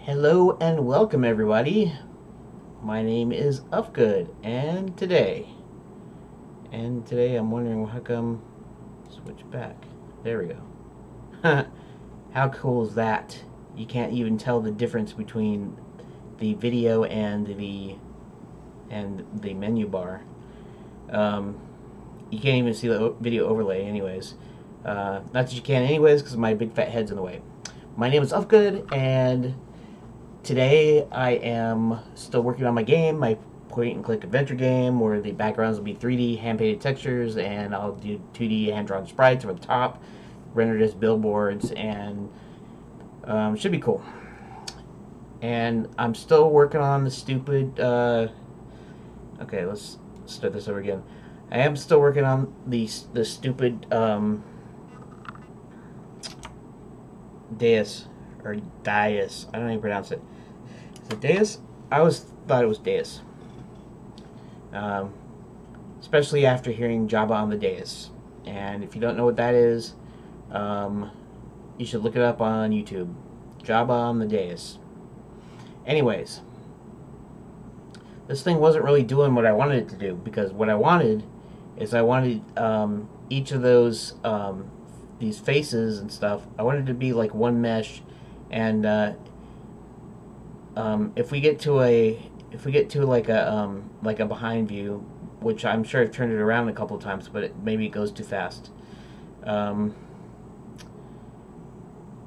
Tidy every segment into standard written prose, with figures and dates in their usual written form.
Hello and welcome everybody. My name is Uhfgood and today I'm wondering how come switch back. There we go. How cool is that? You can't even tell the difference between the video and the menu bar. Um, you can't even see the video overlay anyways. Not that you can anyways because my big fat head's in the way. My name is Uhfgood and today I am still working on my game, my point and click adventure game where the backgrounds will be 3D hand painted textures and I'll do 2D hand drawn sprites over the top, rendered as billboards, and should be cool. And I'm still working on the stupid. Okay, let's start this over again. I am still working on the stupid dais or dais. I don't even pronounce it. Is it dais? I always thought it was dais. Especially after hearing Java on the dais. And if you don't know what that is, you should look it up on YouTube. Java on the dais. Anyways, this thing wasn't really doing what I wanted it to do, because what I wanted is each of those these faces and stuff. I wanted to be like one mesh, and if we get to like a behind view, which I'm sure I've turned it around a couple of times, but maybe it goes too fast.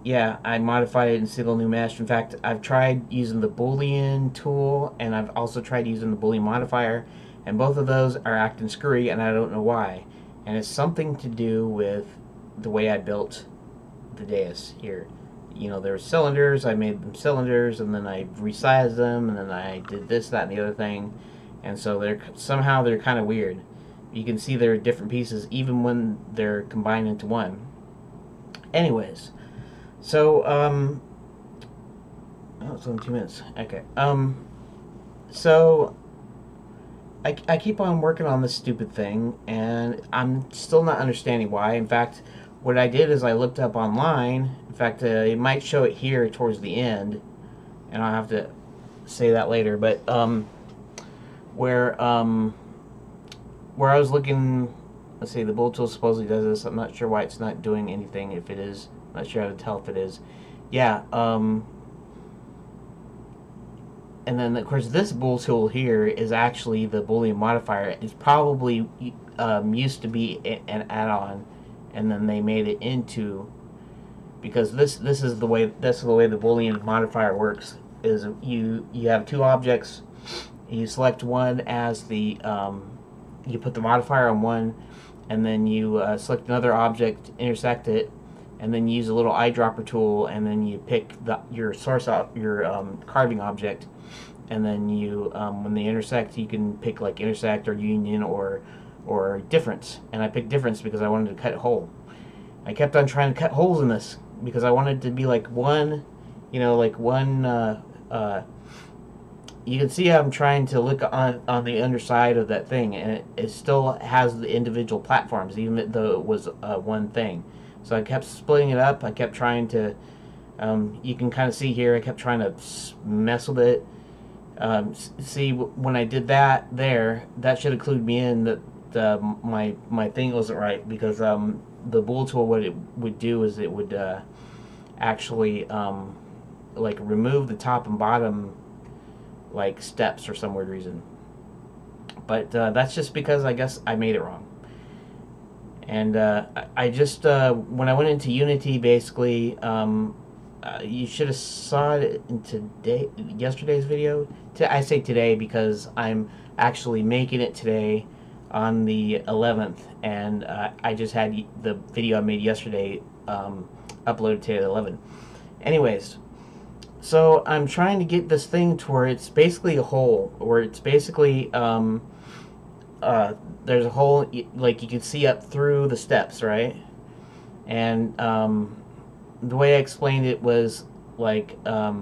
Yeah, I modified it in single new mesh. In fact, I've tried using the Boolean tool, and I've also tried using the Boolean modifier, and both of those are acting screwy, and I don't know why. And it's something to do with the way I built the dais here. You know, there were cylinders, I made them cylinders, and then I resized them, and then I did this, that, and the other thing. And so they're kind of weird. You can see they're different pieces, even when they're combined into one. Anyways. So, oh, it's only 2 minutes. Okay. So, I keep on working on this stupid thing, and I'm still not understanding why. In fact, what I did is I looked up online. In fact, it might show it here towards the end, and I'll have to say that later. But, where I was looking, let's see, the Bool tool supposedly does this. I'm not sure why it's not doing anything. If it is, I'm not sure how to tell if it is. Yeah, and then of course this Bool tool here is actually the Boolean modifier. It's probably used to be an add-on, and then they made it into, because this is the way the Boolean modifier works. Is you have two objects, you select one as the you put the modifier on one, and then you select another object, intersect it, and then you use a little eyedropper tool, and then you pick your carving object, and then you when they intersect, you can pick like intersect or union or difference. And I picked difference because I wanted to cut a hole. I kept on trying to cut holes in this because I wanted to be like one, you know, like one. You can see I'm trying to look on the underside of that thing, and it still has the individual platforms, even though it was one thing. So I kept splitting it up. I kept trying to, you can kind of see here, I kept trying to mess with it. See, when I did that there, that should have clued me in that my thing wasn't right, because the Bool tool, what it would do is it would actually like remove the top and bottom like steps for some weird reason. But that's just because I guess I made it wrong. And I just, when I went into Unity, basically, you should have saw it in yesterday's video. I say today because I'm actually making it today on the 11th, and I just had the video I made yesterday uploaded today at 11. Anyways, so I'm trying to get this thing to where it's basically a hole, where it's basically there's a hole, like you can see up through the steps, right? And the way I explained it was like a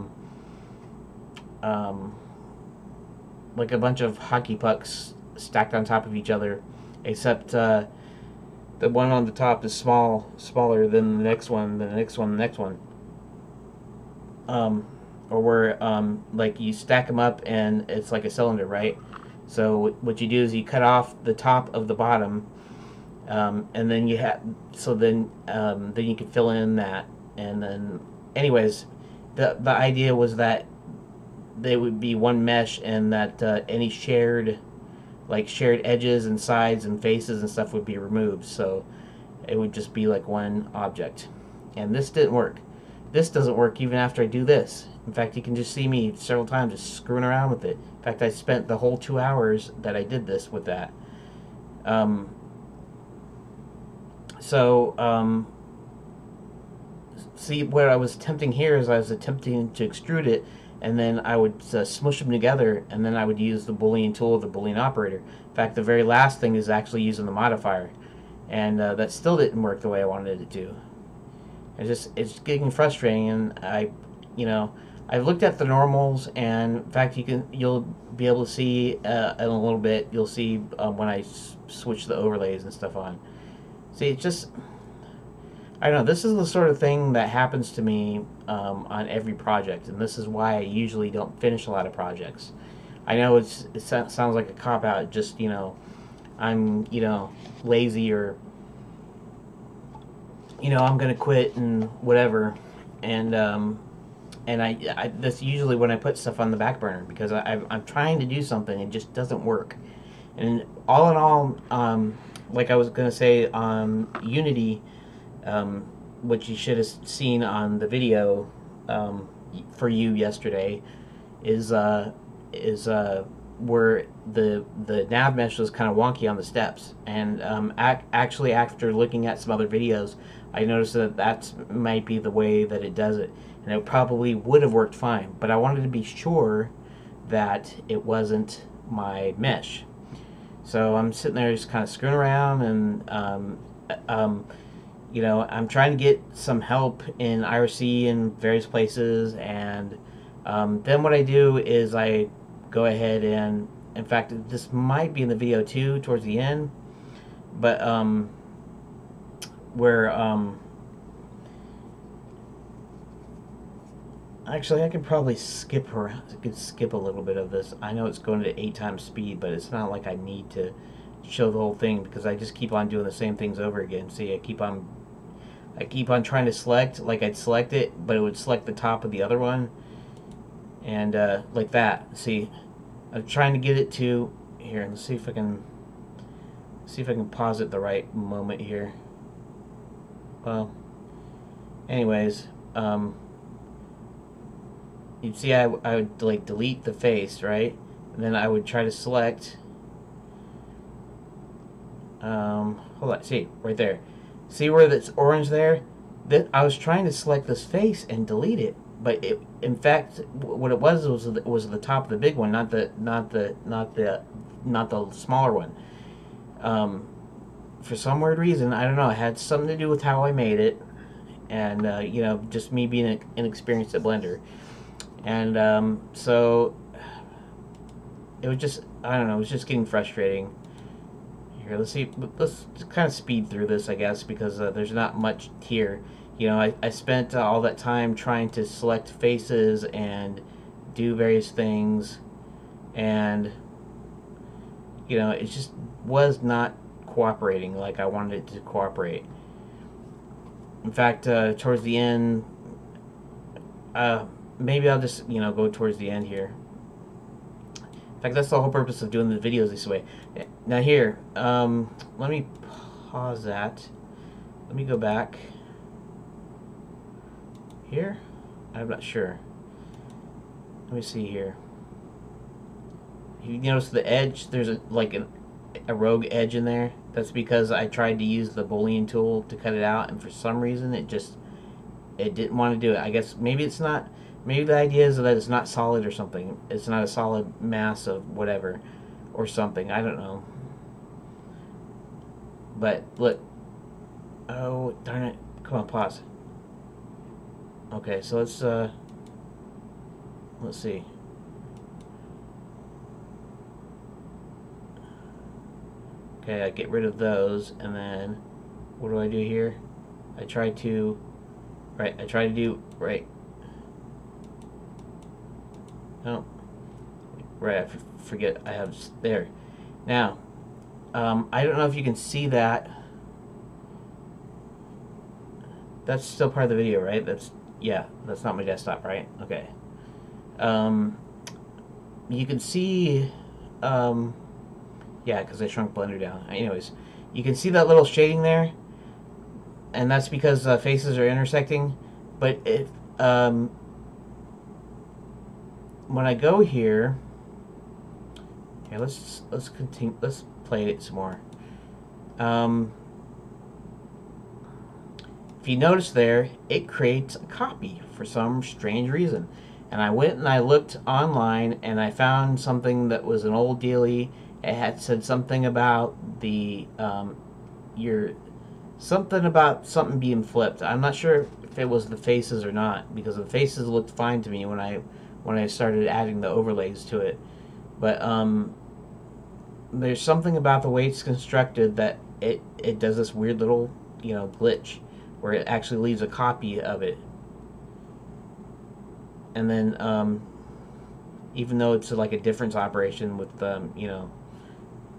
bunch of hockey pucks stacked on top of each other, except the one on the top is smaller than the next one, the next one. or where like you stack them up and it's like a cylinder, right? So what you do is you cut off the top of the bottom, and then you have then you can fill in that, and then anyways, the idea was that they would be one mesh, and that any shared edges and sides and faces and stuff would be removed, so it would just be like one object. And this didn't work. This doesn't work even after I do this. In fact, you can just see me several times just screwing around with it. In fact, I spent the whole 2 hours that I did this with that. See, what I was attempting here is I was attempting to extrude it, and then I would smush them together, and then I would use the Boolean tool, the Boolean operator. In fact, the very last thing is actually using the modifier, and that still didn't work the way I wanted it to. It's getting frustrating, and I've looked at the normals, and in fact, you'll be able to see in a little bit. You'll see when I switch the overlays and stuff on. See, it's just, I don't know. This is the sort of thing that happens to me on every project, and this is why I usually don't finish a lot of projects. I know it sounds like a cop out. Just I'm lazy, or I'm gonna quit and whatever, and that's usually when I put stuff on the back burner, because I'm trying to do something and it just doesn't work. And all in all, like I was gonna say, Unity, which you should have seen on the video for you yesterday, is where the nav mesh was kind of wonky on the steps, and actually after looking at some other videos, I noticed that might be the way that it does it, and it probably would have worked fine, but I wanted to be sure that it wasn't my mesh. So I'm sitting there just kind of screwing around, and I'm trying to get some help in IRC in various places, and then what I do is I go ahead and, in fact, this might be in the video too towards the end, but where actually I could probably skip a little bit of this. I know it's going to 8 times speed, but it's not like I need to show the whole thing, because I just keep on doing the same things over again. See, I keep on trying to select, like I'd select it, but it would select the top of the other one, and like that. See, I'm trying to get it to here. Let's see if I can pause it the right moment here. Well, anyways, you'd see I would like delete the face, right? And then I would try to select. Hold on, see right there. See where that's orange there? That I was trying to select this face and delete it, but in fact, what it was the top of the big one, not the smaller one. For some weird reason, I don't know. It had something to do with how I made it, and just me being inexperienced at Blender, and so it was just, I don't know. It was just getting frustrating. Here, let's just kind of speed through this, I guess, because there's not much here. I spent all that time trying to select faces and do various things, and it just was not cooperating like I wanted it to cooperate. In fact, towards the end, maybe I'll just go towards the end here. In fact, that's the whole purpose of doing the videos this way. Now here, let me pause that. Let me go back here. I'm not sure. Let me see here. You notice the edge? There's a rogue edge in there. That's because I tried to use the Boolean tool to cut it out, and for some reason it didn't want to do it. I guess maybe it's not. Maybe the idea is that it's not solid or something. It's not a solid mass of whatever or something. I don't know. But look. Oh, darn it. Come on, pause. Okay, so let's see. Okay, I get rid of those, and then what do I do here? I try to do right. Oh, right. I forget. I have there. Now, I don't know if you can see that. That's still part of the video, right? Yeah. That's not my desktop, right? Okay. Um, you can see. Yeah, because I shrunk Blender down. Anyways, you can see that little shading there, and that's because faces are intersecting. But if when I go here, let's continue. Let's play it some more. If you notice there, it creates a copy for some strange reason. And I went and I looked online and I found something that was an old dealie. It had said something about the something about something being flipped. I'm not sure if it was the faces or not, because the faces looked fine to me when I started adding the overlays to it. But there's something about the way it's constructed that it does this weird little glitch where it actually leaves a copy of it. And then even though it's like a difference operation with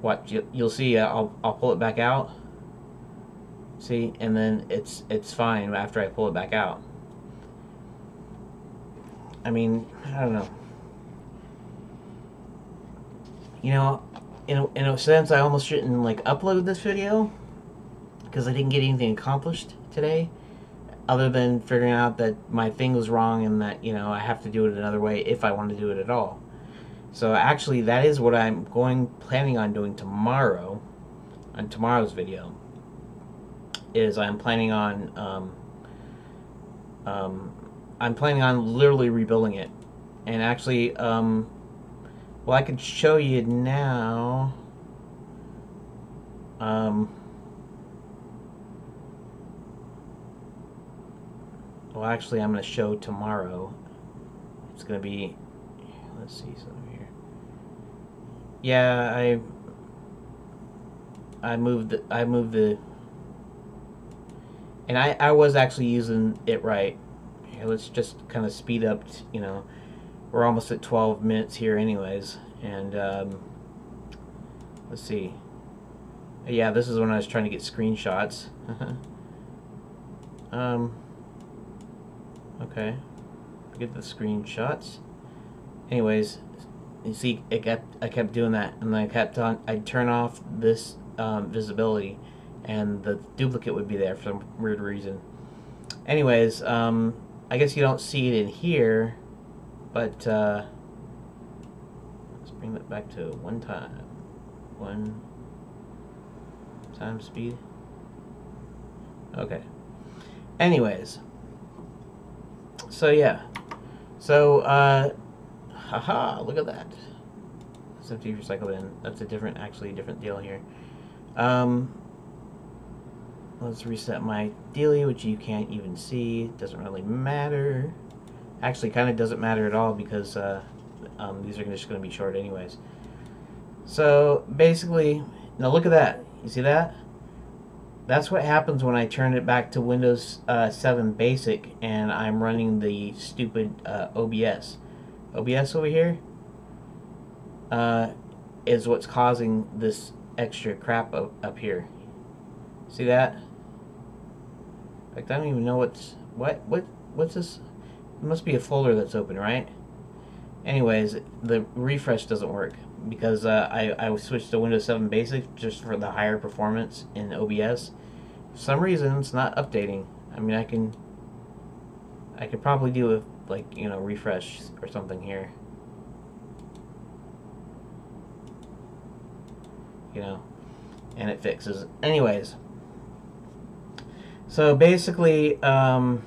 what you'll see, I'll pull it back out. See, and then it's fine after I pull it back out. I mean, I don't know. In a sense, I almost shouldn't like upload this video because I didn't get anything accomplished today, other than figuring out that my thing was wrong and that I have to do it another way if I want to do it at all. So actually, that is what I'm planning on doing tomorrow, on tomorrow's video. Is I'm planning on literally rebuilding it, and actually, well, I can show you now. Well, actually, I'm going to show tomorrow. It's going to be. Let's see something here. Yeah, I moved the. And I was actually using it right. Here, let's just kind of speed up. We're almost at 12 minutes here, anyways. And let's see. Yeah, this is when I was trying to get screenshots. Okay, get the screenshots. Anyways, you see, I kept doing that, and then I'd turn off this visibility, and the duplicate would be there for some weird reason. Anyways, I guess you don't see it in here, but let's bring that back to one time speed. Okay. Anyways. So yeah, haha, look at that. It's empty recycle bin. That's actually a different deal here. Let's reset my dealie, which you can't even see. Doesn't really matter. Actually, kind of doesn't matter at all because these are just going to be short anyways. So basically, now look at that. You see that? That's what happens when I turn it back to Windows 7 Basic and I'm running the stupid OBS. OBS over here is what's causing this extra crap up here. See that? Like, I don't even know what's this? It must be a folder that's open, right? Anyways, the refresh doesn't work because I switched to Windows 7 Basic just for the higher performance in OBS. For some reason, it's not updating. I mean, I could probably do a refresh or something here. And it fixes. Anyways, so basically, I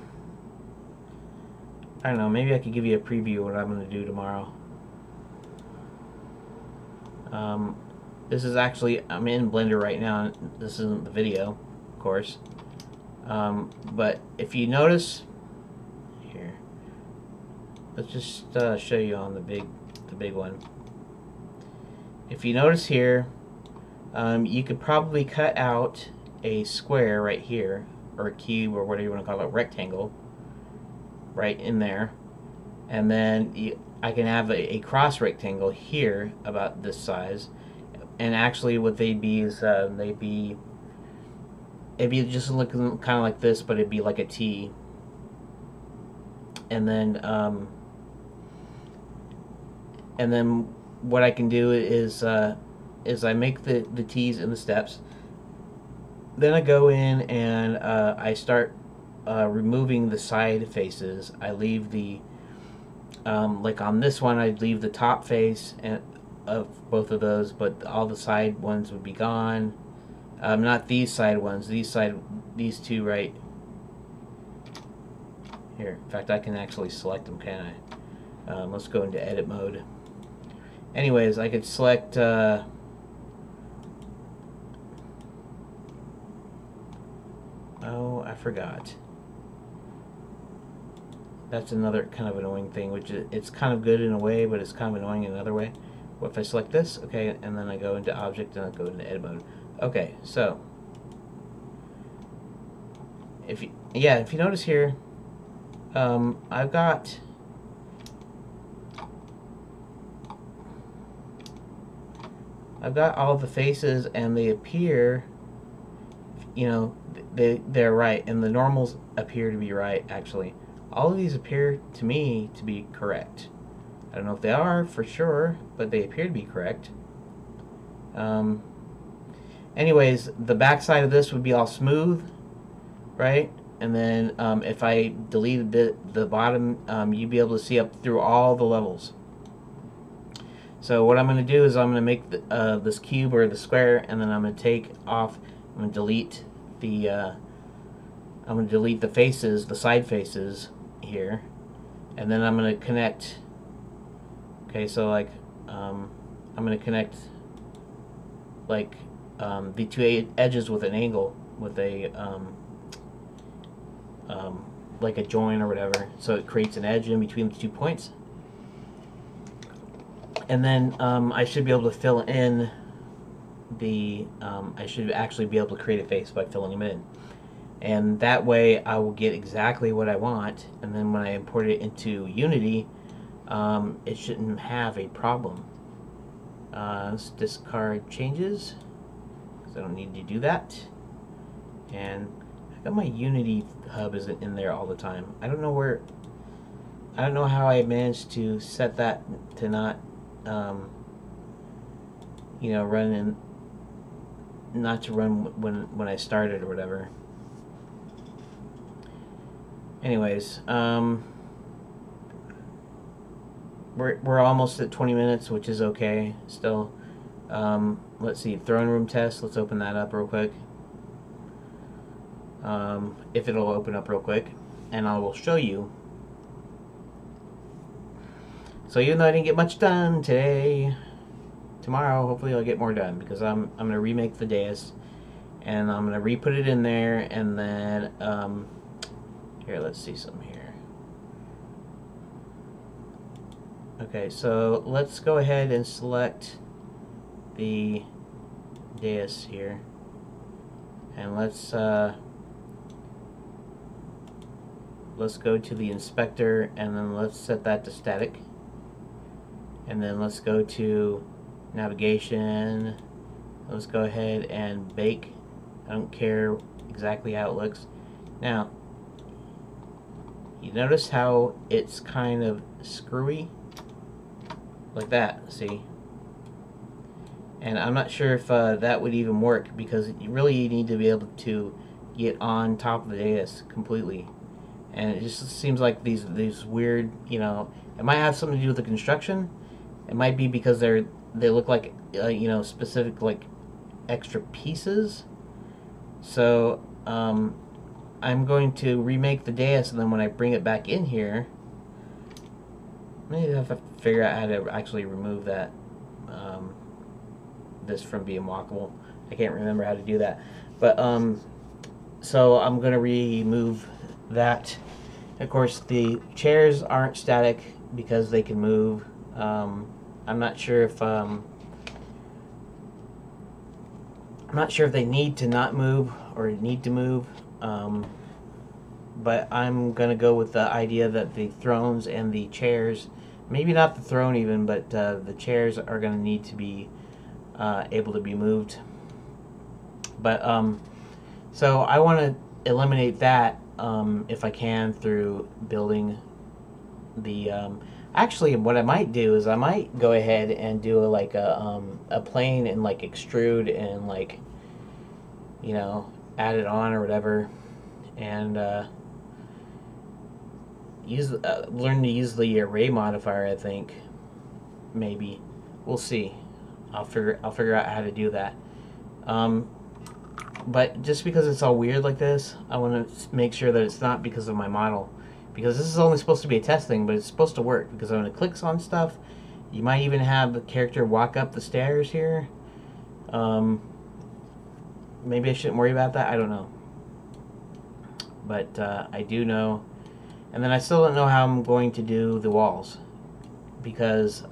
don't know. Maybe I could give you a preview of what I'm going to do tomorrow. This is actually, I'm in Blender right now. This isn't the video, of course. But if you notice here, let's just show you on the big one. If you notice here, you could probably cut out a square right here, or a cube, or whatever you want to call it, rectangle, right in there. and then I can have a cross rectangle here about this size, and actually what they'd be is it'd be just looking kind of like this, but it'd be like a T, and then what I can do is I make the T's and the steps. Then I go in and I start removing the side faces. I leave the like on this one, I'd leave the top face and of both of those, but all the side ones would be gone. Not these side ones. These two right here. In fact, I can actually select them, can I? Let's go into edit mode. Anyways, I could select. Oh, I forgot. That's another kind of annoying thing, which it's kind of good in a way, but it's kind of annoying in another way. What if I select this? Okay, and then I go into object and I go into edit mode. Okay, so if you notice here, I've got all the faces, and they appear, they're right, and the normals appear to be right. Actually, all of these appear to me to be correct. I don't know if they are for sure, but they appear to be correct. Anyways, the back side of this would be all smooth, right? And then if I deleted the bottom, you'd be able to see up through all the levels. So what I'm going to do is I'm going to make this cube or the square, and then I'm going to take off. I'm going to delete the faces, the side faces here, and then I'm going to connect. Okay, so like I'm going to connect like the two edges with an angle, with a like a join or whatever, so it creates an edge in between the 2 points. And then I should be able to fill in the I should actually be able to create a face by filling them in, and that way I will get exactly what I want. And then when I import it into Unity, it shouldn't have a problem. Let's discard changes because I don't need to do that. And I got my Unity hub isn't in there all the time. I don't know how I managed to set that to not run in, not to run when I started or whatever. Anyways, we're almost at 20 minutes, which is okay still. Let's see, throne room test. Let's open that up real quick. If it'll open up real quick, and I will show you. So even though I didn't get much done today, tomorrow hopefully I'll get more done, because I'm gonna remake the dais, and I'm gonna re-put it in there, and then here, let's see something here. Okay, so let's go ahead and select the dais here, and let's go to the inspector, and then let's set that to static, and then let's go to navigation. Let's go ahead and bake. I don't care exactly how it looks. Now, you notice how it's kind of screwy? Like that, see? And I'm not sure if that would even work, because you really need to be able to get on top of the dais completely. And it just seems like these weird, it might have something to do with the construction. It might be because they look like specific, like, extra pieces. So I'm going to remake the dais, and then when I bring it back in here, maybe I have to figure out how to actually remove that this from being walkable. I can't remember how to do that, but so I'm gonna remove that. Of course, the chairs aren't static because they can move. I'm not sure if they need to not move or need to move. but I'm gonna go with the idea that the thrones and the chairs, maybe not the throne even, but the chairs are gonna need to be able to be moved. But so I want to eliminate that if I can through building the. Actually, what I might do is I might go ahead and do like a plane and like extrude and like, you know, add it on or whatever, and learn to use the array modifier. I think maybe we'll see. I'll figure out how to do that. But just because it's all weird like this, I want to make sure that it's not because of my model. Because this is only supposed to be a test thing, but it's supposed to work. Because when it clicks on stuff, you might even have the character walk up the stairs here. Maybe I shouldn't worry about that. I don't know. But I do know. And then I still don't know how I'm going to do the walls. Because,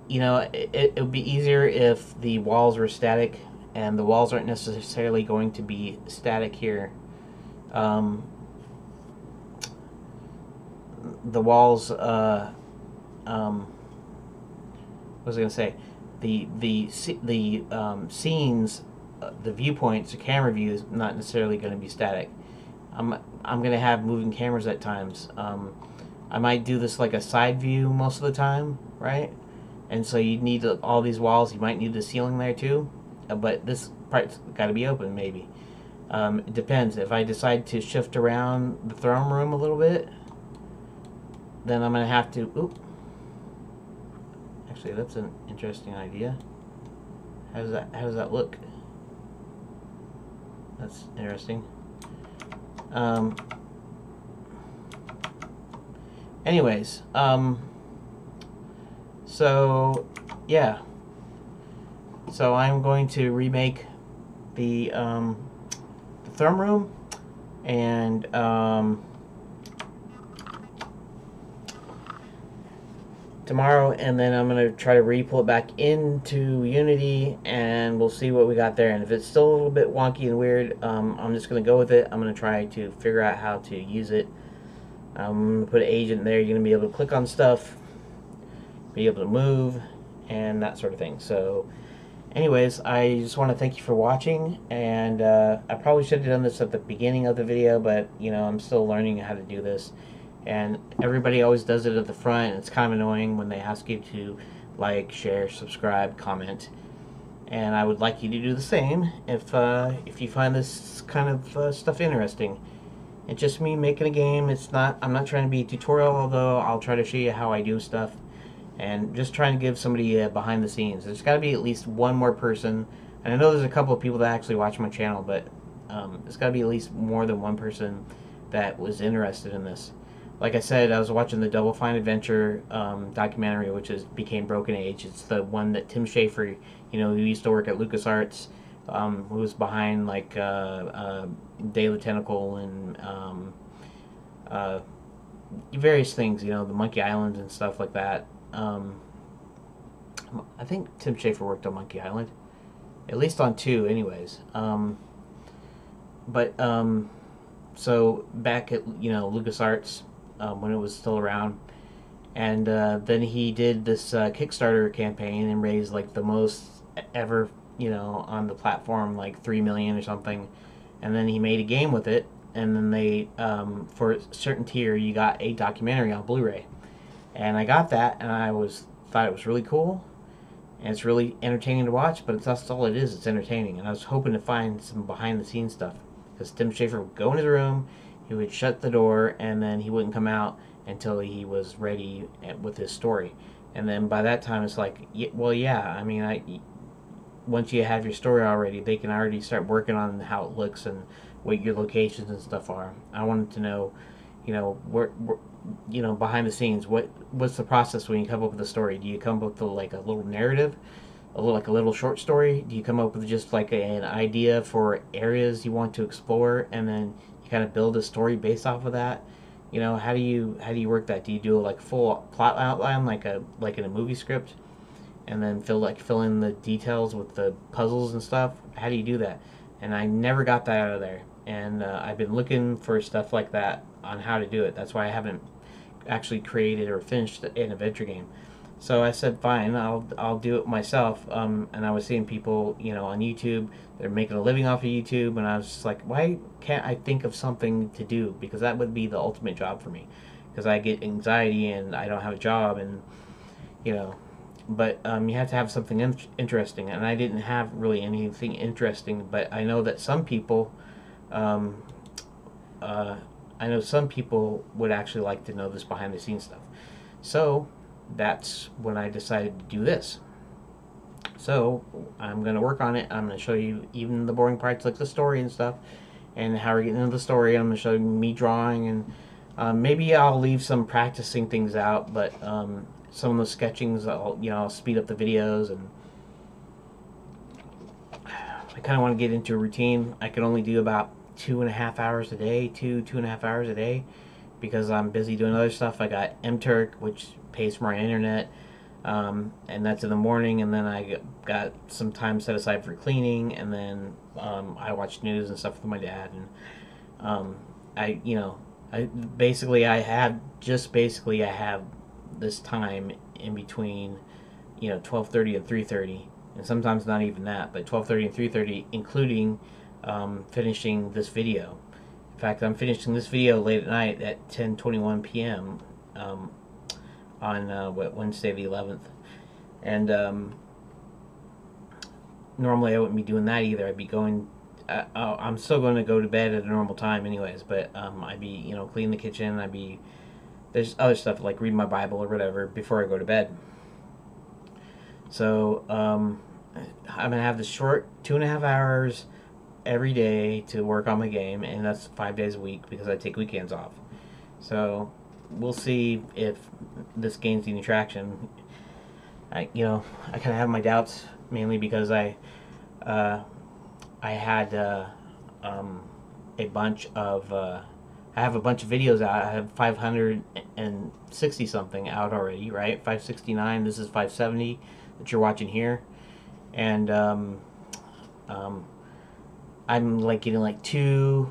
you know, it would be easier if the walls were static, and the walls aren't necessarily going to be static here. The walls, what was I going to say? The scenes, the viewpoints, the camera view is not necessarily going to be static. I'm going to have moving cameras at times. I might do this like a side view most of the time, right? And so you need all these walls. You might need the ceiling there too, but this part's got to be open maybe. It depends. If I decide to shift around the throne room a little bit, then I'm going to have to... Oop. Actually, that's an interesting idea. How does that look? That's interesting. Anyways, so yeah. So I'm going to remake the throne room, and tomorrow, and then I'm going to try to re-pull it back into Unity, and we'll see what we got there. And if it's still a little bit wonky and weird, I'm just going to go with it. I'm going to try to figure out how to use it. I'm going to put an agent there. You're going to be able to click on stuff, be able to move, and that sort of thing. So anyways, I just want to thank you for watching, and I probably should have done this at the beginning of the video, but you know, I'm still learning how to do this. And everybody always does it at the front. It's kind of annoying when they ask you to like, share, subscribe, comment. And I would like you to do the same if you find this kind of stuff interesting. It's just me making a game. I'm not trying to be a tutorial, although I'll try to show you how I do stuff. And just trying to give somebody behind the scenes. There's got to be at least one more person. And I know there's a couple of people that actually watch my channel, but there's got to be at least more than one person that was interested in this. Like I said, I was watching the Double Fine Adventure documentary, which became Broken Age. It's the one that Tim Schafer, you know, who used to work at LucasArts, who was behind like Day of the Tentacle and various things, you know, the Monkey Island and stuff like that. I think Tim Schafer worked on Monkey Island, at least on 2 anyways. So back at, you know, LucasArts, when it was still around, and then he did this Kickstarter campaign and raised like the most ever, you know, on the platform, like 3 million or something. And then he made a game with it, and then they for a certain tier you got a documentary on Blu-ray. And I got that, and thought it was really cool, and it's really entertaining to watch. But that's all it is. It's entertaining, and I was hoping to find some behind-the-scenes stuff, because Tim Schafer would go in his room, he would shut the door, and then he wouldn't come out until he was ready with his story. And then by that time, it's like, well, yeah. I mean, once you have your story already, they can already start working on how it looks and what your locations and stuff are. I wanted to know, you know, where you know, behind the scenes, what's the process when you come up with a story? Do you come up with like a little narrative, like a little short story? Do you come up with just like an idea for areas you want to explore, and then you kind of build a story based off of that? You know, how do you work that? Do you do like full plot outline like in a movie script, and then fill in the details with the puzzles and stuff? How do you do that? And I never got that out of there. and I've been looking for stuff like that on how to do it. That's why I haven't actually created or finished an adventure game. So I said, fine, I'll do it myself. And I was seeing people, on YouTube, they're making a living off of YouTube, and I was just like, why can't I think of something to do? Because that would be the ultimate job for me. Because I get anxiety and I don't have a job, and you know, but you have to have something interesting, and I didn't have really anything interesting. But I know that some people, um, I know some people would actually like to know this behind the scenes stuff. So that's when I decided to do this. So I'm going to work on it. I'm going to show you even the boring parts like the story and stuff, and how we're getting into the story. I'm going to show you me drawing, and maybe I'll leave some practicing things out, but some of the sketchings, I'll speed up the videos, and I kind of want to get into a routine. I can only do about 2.5 hours a day, 2.5 hours a day, because I'm busy doing other stuff. I got MTurk, which pays for my internet, and that's in the morning, and then I got some time set aside for cleaning, and then I watch news and stuff with my dad, and I have this time in between 12:30 and 3:30, and sometimes not even that, but 12:30 and 3:30, including finishing this video. In fact, I'm finishing this video late at night at 10:21 p.m. On Wednesday the 11th, and normally I wouldn't be doing that either. I'd be going. I'm still going to go to bed at a normal time, anyways. But I'd be cleaning the kitchen. There's other stuff like reading my Bible or whatever before I go to bed. So I'm gonna have this short 2.5 hours every day to work on my game, and that's 5 days a week because I take weekends off. So we'll see if this gains any traction. I kind of have my doubts, mainly because I had a bunch of I have a bunch of videos out. I have 560 something out already, right? 569. This is 570 that you're watching here, and I'm like getting like two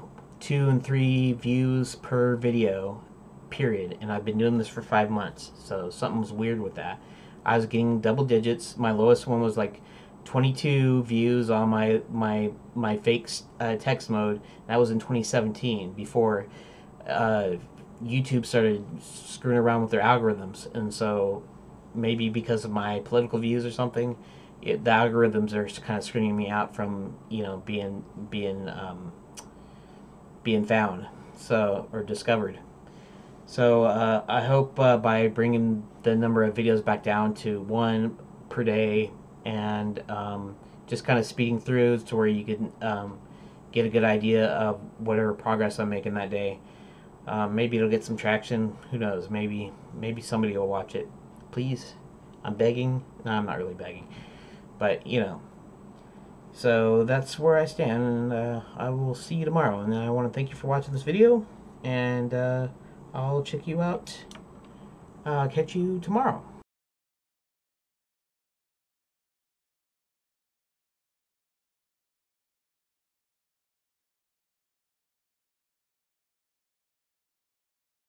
and three views per video, period. And I've been doing this for 5 months, so something was weird with that. I was getting double digits. My lowest one was like 22 views on my fake text mode. That was in 2017, before YouTube started screwing around with their algorithms, and so maybe because of my political views or something, the algorithms are kind of screening me out from being found, or discovered. So I hope by bringing the number of videos back down to 1 per day, and just kind of speeding through to where you can get a good idea of whatever progress I'm making that day. Maybe it'll get some traction. Who knows? Maybe somebody will watch it. Please, I'm begging. No, I'm not really begging, but So that's where I stand, and I will see you tomorrow. And I want to thank you for watching this video, and I'll check you out. Catch you tomorrow.